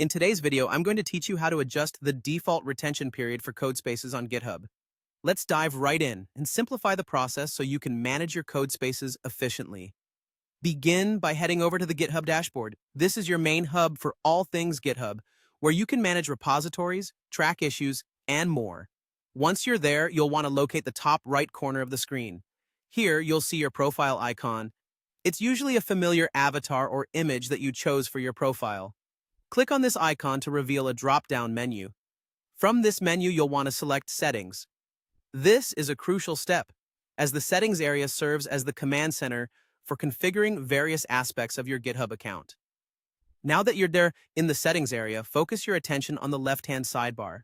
In today's video, I'm going to teach you how to adjust the default retention period for code spaces on GitHub. Let's dive right in and simplify the process so you can manage your code spaces efficiently. Begin by heading over to the GitHub dashboard. This is your main hub for all things GitHub, where you can manage repositories, track issues, and more. Once you're there, you'll want to locate the top right corner of the screen. Here, you'll see your profile icon. It's usually a familiar avatar or image that you chose for your profile. Click on this icon to reveal a drop-down menu. From this menu, you'll want to select Settings. This is a crucial step, as the Settings area serves as the command center for configuring various aspects of your GitHub account. Now that you're there in the Settings area, focus your attention on the left-hand sidebar.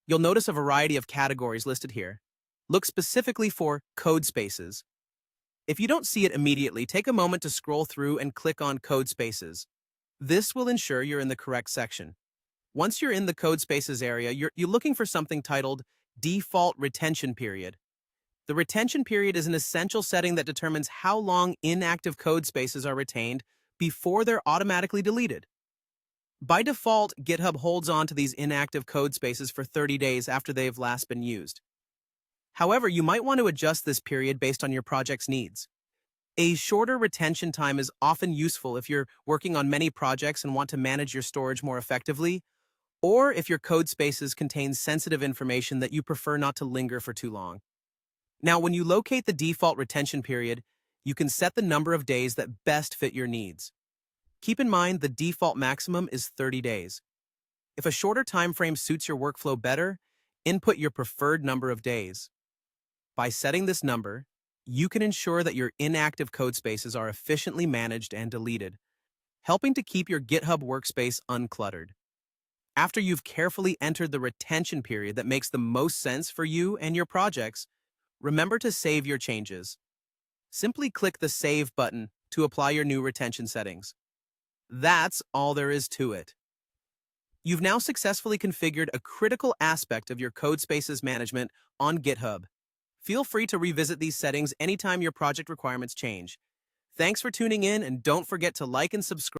You'll notice a variety of categories listed here. Look specifically for Code Spaces. If you don't see it immediately, take a moment to scroll through and click on Code Spaces. This will ensure you're in the correct section. Once you're in the Code Spaces area, you're looking for something titled Default Retention Period. The retention period is an essential setting that determines how long inactive code spaces are retained before they're automatically deleted. By default, GitHub holds on to these inactive code spaces for 30 days after they've last been used. However, you might want to adjust this period based on your project's needs. A shorter retention time is often useful if you're working on many projects and want to manage your storage more effectively, or if your code spaces contain sensitive information that you prefer not to linger for too long. Now, when you locate the default retention period, you can set the number of days that best fit your needs. Keep in mind the default maximum is 30 days. If a shorter time frame suits your workflow better, input your preferred number of days. By setting this number, you can ensure that your inactive code spaces are efficiently managed and deleted, helping to keep your GitHub workspace uncluttered. After you've carefully entered the retention period that makes the most sense for you and your projects, remember to save your changes. Simply click the Save button to apply your new retention settings. That's all there is to it. You've now successfully configured a critical aspect of your code spaces management on GitHub. Feel free to revisit these settings anytime your project requirements change. Thanks for tuning in, and don't forget to like and subscribe.